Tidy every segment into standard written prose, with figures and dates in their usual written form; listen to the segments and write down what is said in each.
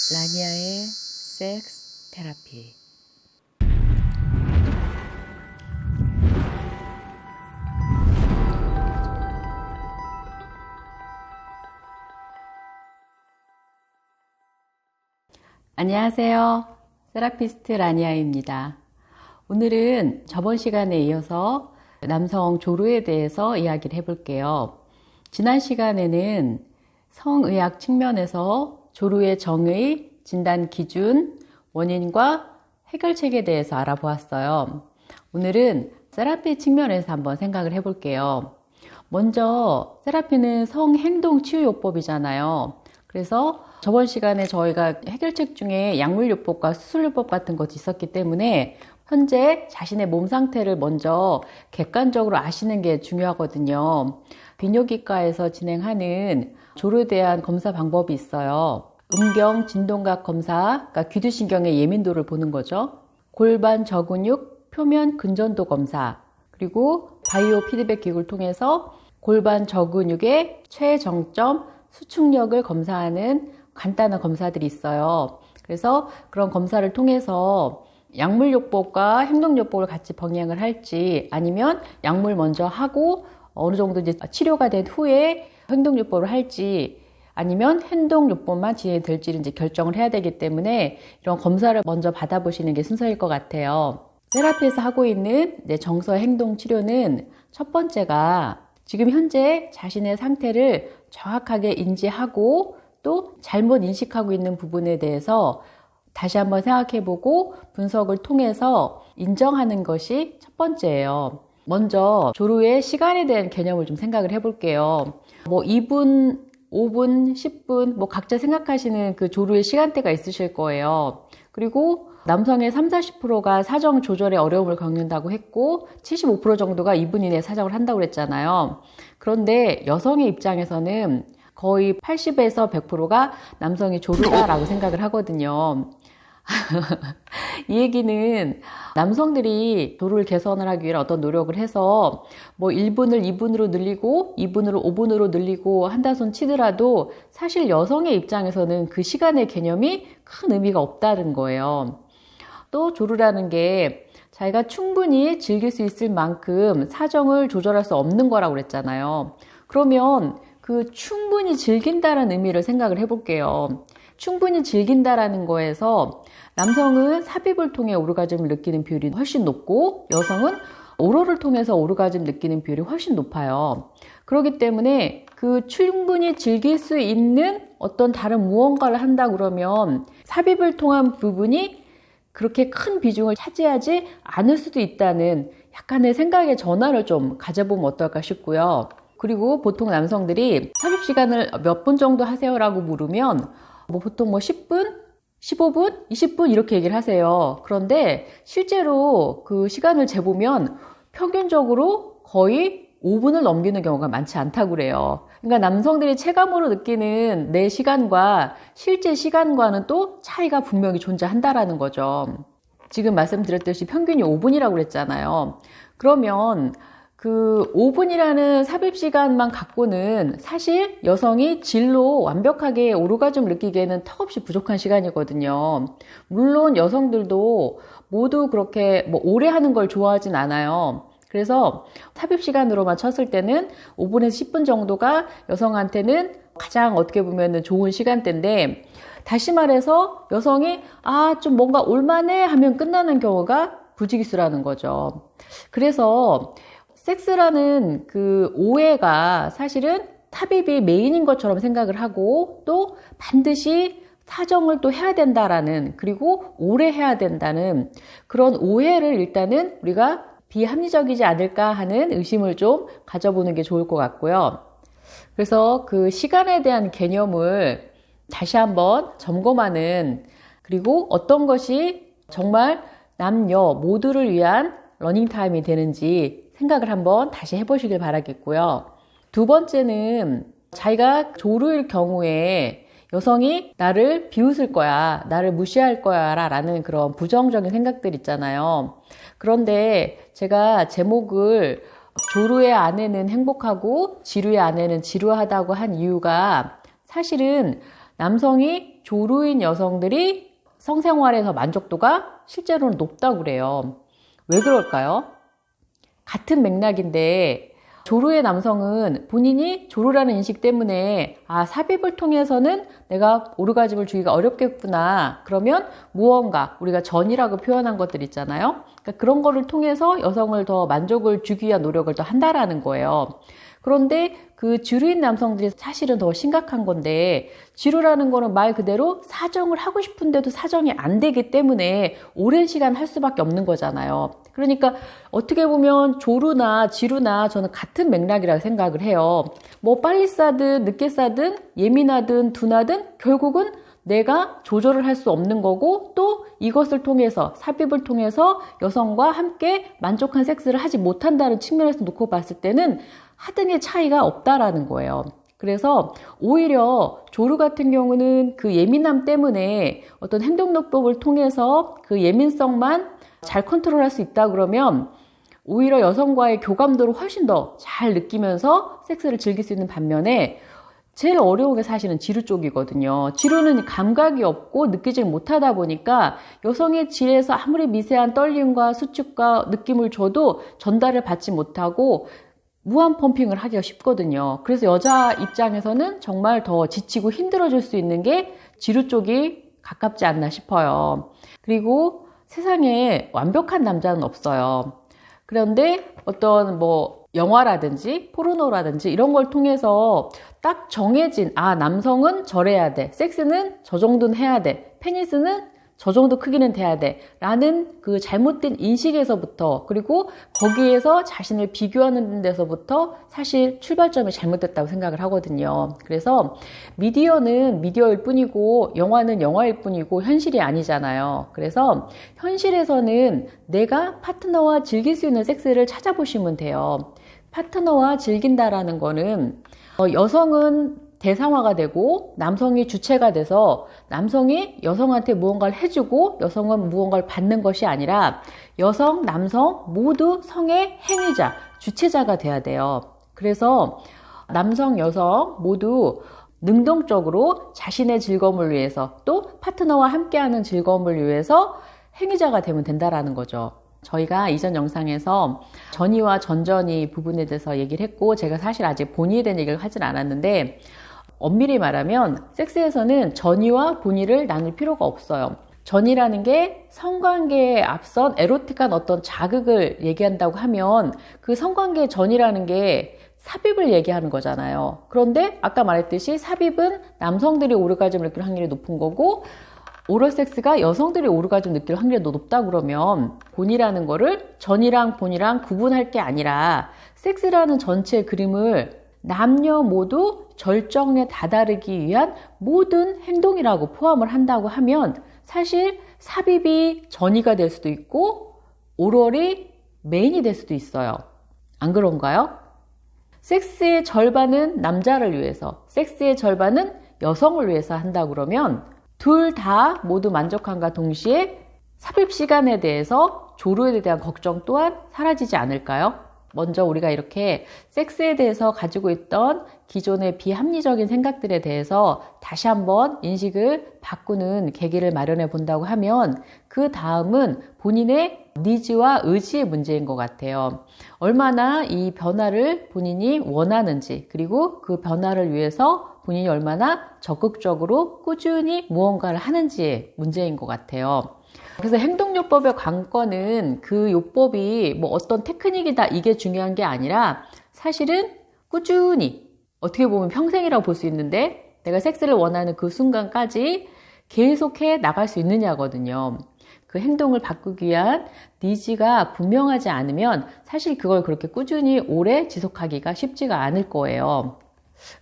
라니아의 섹스 테라피. 안녕하세요. 세라피스트 라니아입니다. 오늘은 저번 시간에 이어서 남성 조루에 대해서 이야기를 해볼게요. 지난 시간에는 성의학 측면에서 조루의 정의, 진단 기준, 원인과 해결책에 대해서 알아보았어요. 오늘은 세라피 측면에서 한번 생각을 해볼게요. 먼저 세라피는 성행동치유요법이잖아요. 그래서 저번 시간에 저희가 해결책 중에 약물요법과 수술요법 같은 것이 있었기 때문에 현재 자신의 몸 상태를 먼저 객관적으로 아시는 게 중요하거든요. 비뇨기과에서 진행하는 조루에 대한 검사 방법이 있어요. 음경 진동각 검사, 그러니까 귀두신경의 예민도를 보는 거죠. 골반 저근육 표면 근전도 검사, 그리고 바이오 피드백 기구를 통해서 골반 저근육의 최정점 수축력을 검사하는 간단한 검사들이 있어요. 그래서 그런 검사를 통해서 약물요법과 행동요법을 같이 병행을 할지, 아니면 약물 먼저 하고 어느 정도 이제 치료가 된 후에 행동요법을 할지, 아니면 행동요법만 진행될지를 이제 결정을 해야 되기 때문에 이런 검사를 먼저 받아보시는 게 순서일 것 같아요. 세라피에서 하고 있는 정서 행동 치료는 첫 번째가 지금 현재 자신의 상태를 정확하게 인지하고 또 잘못 인식하고 있는 부분에 대해서 다시 한번 생각해보고 분석을 통해서 인정하는 것이 첫 번째예요. 먼저 조루의 시간에 대한 개념을 좀 생각을 해볼게요. 2분, 5분, 10분 각자 생각하시는 그 조루의 시간대가 있으실 거예요. 그리고 남성의 30~40%가 사정 조절에 어려움을 겪는다고 했고 75% 정도가 2분 이내에 사정을 한다고 그랬잖아요. 그런데 여성의 입장에서는 거의 80에서 100%가 남성이 조루다라고 생각을 하거든요. 이 얘기는 남성들이 조루를 개선을 하기 위해 어떤 노력을 해서 1분을 2분으로 늘리고 2분으로 5분으로 늘리고 한다 손 치더라도 사실 여성의 입장에서는 그 시간의 개념이 큰 의미가 없다는 거예요. 또 조루라는 게 자기가 충분히 즐길 수 있을 만큼 사정을 조절할 수 없는 거라고 그랬잖아요. 그러면 그 충분히 즐긴다는 의미를 생각을 해볼게요. 충분히 즐긴다라는 거에서 남성은 삽입을 통해 오르가즘을 느끼는 비율이 훨씬 높고 여성은 오럴을 통해서 오르가즘 느끼는 비율이 훨씬 높아요. 그렇기 때문에 그 충분히 즐길 수 있는 어떤 다른 무언가를 한다 그러면 삽입을 통한 부분이 그렇게 큰 비중을 차지하지 않을 수도 있다는 약간의 생각의 전환을 좀 가져보면 어떨까 싶고요. 그리고 보통 남성들이 삽입 시간을 몇 분 정도 하세요라고 물으면 보통 10분, 15분, 20분 이렇게 얘기를 하세요. 그런데 실제로 그 시간을 재보면 평균적으로 거의 5분을 넘기는 경우가 많지 않다고 그래요. 그러니까 남성들이 체감으로 느끼는 내 시간과 실제 시간과는 또 차이가 분명히 존재한다라는 거죠. 지금 말씀드렸듯이 평균이 5분이라고 그랬잖아요. 그러면 그 5분이라는 삽입 시간만 갖고는 사실 여성이 질로 완벽하게 오르가즘을 느끼기에는 턱없이 부족한 시간이거든요. 물론 여성들도 모두 그렇게 오래 하는 걸 좋아하진 않아요. 그래서 삽입 시간으로만 쳤을 때는 5분에서 10분 정도가 여성한테는 가장 어떻게 보면 좋은 시간대인데, 다시 말해서 여성이 좀 뭔가 올만해 하면 끝나는 경우가 부지기수라는 거죠. 그래서 섹스라는 그 오해가 사실은 삽입이 메인인 것처럼 생각을 하고 또 반드시 사정을 또 해야 된다라는, 그리고 오래 해야 된다는 그런 오해를 일단은 우리가 비합리적이지 않을까 하는 의심을 좀 가져보는 게 좋을 것 같고요. 그래서 그 시간에 대한 개념을 다시 한번 점검하는, 그리고 어떤 것이 정말 남녀 모두를 위한 러닝타임이 되는지 생각을 한번 다시 해보시길 바라겠고요. 두 번째는 자기가 조루일 경우에 여성이 나를 비웃을 거야, 나를 무시할 거야 라는 그런 부정적인 생각들 있잖아요. 그런데 제가 제목을 조루의 아내는 행복하고 지루의 아내는 지루하다고 한 이유가 사실은 남성이 조루인 여성들이 성생활에서 만족도가 실제로는 높다고 그래요. 왜 그럴까요? 같은 맥락인데 조루의 남성은 본인이 조루라는 인식 때문에 삽입을 통해서는 내가 오르가즘을 주기가 어렵겠구나. 그러면 무언가 우리가 전이라고 표현한 것들 있잖아요. 그러니까 그런 거를 통해서 여성을 더 만족을 주기 위한 노력을 더 한다라는 거예요. 그런데 그 주류인 남성들이 사실은 더 심각한 건데, 주류라는 거는 말 그대로 사정을 하고 싶은데도 사정이 안 되기 때문에 오랜 시간 할 수밖에 없는 거잖아요. 그러니까 어떻게 보면 조루나 지루나 저는 같은 맥락이라고 생각을 해요. 뭐 빨리 싸든 늦게 싸든 예민하든 둔하든 결국은 내가 조절을 할 수 없는 거고, 또 이것을 통해서 삽입을 통해서 여성과 함께 만족한 섹스를 하지 못한다는 측면에서 놓고 봤을 때는 하등의 차이가 없다라는 거예요. 그래서 오히려 조루 같은 경우는 그 예민함 때문에 어떤 행동요법을 통해서 그 예민성만 잘 컨트롤할 수 있다 그러면 오히려 여성과의 교감도를 훨씬 더 잘 느끼면서 섹스를 즐길 수 있는 반면에, 제일 어려운 게 사실은 지루 쪽이거든요. 지루는 감각이 없고 느끼지 못하다 보니까 여성의 질에서 아무리 미세한 떨림과 수축과 느낌을 줘도 전달을 받지 못하고 무한 펌핑을 하기가 쉽거든요. 그래서 여자 입장에서는 정말 더 지치고 힘들어질 수 있는 게 지루 쪽이 가깝지 않나 싶어요. 그리고 세상에 완벽한 남자는 없어요. 그런데 어떤 영화라든지 포르노라든지 이런 걸 통해서 딱 정해진 남성은 저래야 돼, 섹스는 저 정도는 해야 돼, 페니스는 저 정도 크기는 돼야 돼 라는 그 잘못된 인식에서부터, 그리고 거기에서 자신을 비교하는 데서부터 사실 출발점이 잘못됐다고 생각을 하거든요. 그래서 미디어는 미디어일 뿐이고 영화는 영화일 뿐이고 현실이 아니잖아요. 그래서 현실에서는 내가 파트너와 즐길 수 있는 섹스를 찾아보시면 돼요. 파트너와 즐긴다라는 거는 여성은 대상화가 되고 남성이 주체가 돼서 남성이 여성한테 무언가를 해주고 여성은 무언가를 받는 것이 아니라 여성, 남성 모두 성의 행위자, 주체자가 돼야 돼요. 그래서 남성, 여성 모두 능동적으로 자신의 즐거움을 위해서, 또 파트너와 함께하는 즐거움을 위해서 행위자가 되면 된다라는 거죠. 저희가 이전 영상에서 전이와 전전이 부분에 대해서 얘기를 했고, 제가 사실 아직 본의에 대한 얘기를 하진 않았는데, 엄밀히 말하면 섹스에서는 전이와 본의를 나눌 필요가 없어요. 전이라는 게 성관계에 앞선 에로틱한 어떤 자극을 얘기한다고 하면, 그 성관계 전이라는 게 삽입을 얘기하는 거잖아요. 그런데 아까 말했듯이 삽입은 남성들이 오르가즘을 느낄 확률이 높은 거고, 오럴 섹스가 여성들이 오르가즘 느낄 확률이 더 높다 그러면 본이라는 거를 전이랑 본이랑 구분할 게 아니라 섹스라는 전체 그림을 남녀 모두 절정에 다다르기 위한 모든 행동이라고 포함을 한다고 하면, 사실 삽입이 전이가 될 수도 있고 오럴이 메인이 될 수도 있어요. 안 그런가요? 섹스의 절반은 남자를 위해서, 섹스의 절반은 여성을 위해서 한다 그러면 둘 다 모두 만족함과 동시에 삽입 시간에 대해서, 조루에 대한 걱정 또한 사라지지 않을까요? 먼저 우리가 이렇게 섹스에 대해서 가지고 있던 기존의 비합리적인 생각들에 대해서 다시 한번 인식을 바꾸는 계기를 마련해 본다고 하면, 그 다음은 본인의 니즈와 의지의 문제인 것 같아요. 얼마나 이 변화를 본인이 원하는지, 그리고 그 변화를 위해서 본인이 얼마나 적극적으로 꾸준히 무언가를 하는지의 문제인 것 같아요. 그래서 행동요법의 관건은 그 요법이 어떤 테크닉이다 이게 중요한 게 아니라, 사실은 꾸준히, 어떻게 보면 평생이라고 볼 수 있는데, 내가 섹스를 원하는 그 순간까지 계속해 나갈 수 있느냐거든요. 그 행동을 바꾸기 위한 니즈가 분명하지 않으면 사실 그걸 그렇게 꾸준히 오래 지속하기가 쉽지가 않을 거예요.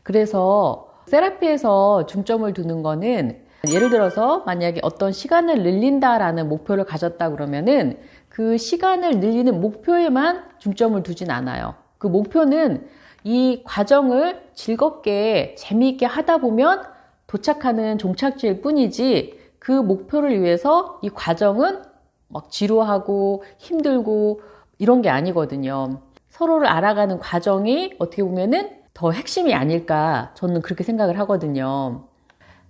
그래서 세라피에서 중점을 두는 거는, 예를 들어서 만약에 어떤 시간을 늘린다라는 목표를 가졌다 그러면은 그 시간을 늘리는 목표에만 중점을 두진 않아요. 그 목표는 이 과정을 즐겁게 재미있게 하다 보면 도착하는 종착지일 뿐이지, 그 목표를 위해서 이 과정은 막 지루하고 힘들고 이런 게 아니거든요. 서로를 알아가는 과정이 어떻게 보면은 더 핵심이 아닐까, 저는 그렇게 생각을 하거든요.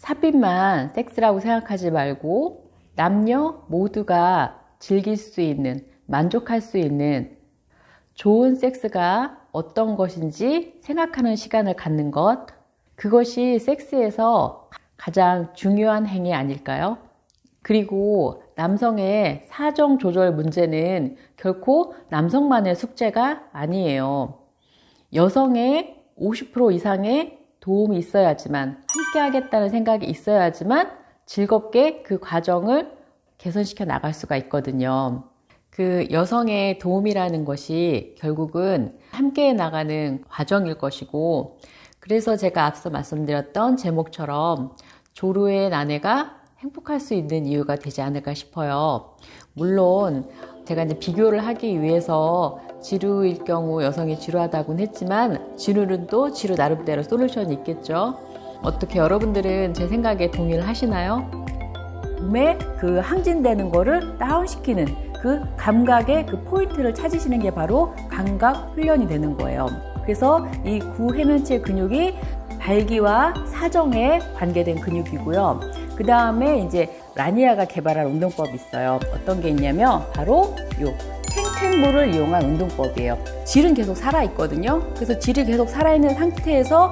삽입만 섹스라고 생각하지 말고 남녀 모두가 즐길 수 있는, 만족할 수 있는 좋은 섹스가 어떤 것인지 생각하는 시간을 갖는 것, 그것이 섹스에서 가장 중요한 행위 아닐까요? 그리고 남성의 사정 조절 문제는 결코 남성만의 숙제가 아니에요. 여성의 50% 이상의 도움이 있어야지만, 함께 하겠다는 생각이 있어야지만 즐겁게 그 과정을 개선시켜 나갈 수가 있거든요. 그 여성의 도움이라는 것이 결국은 함께 나가는 과정일 것이고, 그래서 제가 앞서 말씀드렸던 제목처럼 조루의 아내가 행복할 수 있는 이유가 되지 않을까 싶어요. 물론 제가 이제 비교를 하기 위해서 지루일 경우 여성이 지루하다고는 했지만, 지루는 또 지루 나름대로 솔루션이 있겠죠. 어떻게 여러분들은 제 생각에 동의를 하시나요? 몸에 그 항진되는 거를 다운시키는 그 감각의 그 포인트를 찾으시는 게 바로 감각 훈련이 되는 거예요. 그래서 이 구해면체 근육이 발기와 사정에 관계된 근육이고요. 그 다음에 이제 라니아가 개발한 운동법이 있어요. 어떤 게 있냐면 바로 요 탱탱볼을 이용한 운동법이에요. 질은 계속 살아있거든요. 그래서 질이 계속 살아있는 상태에서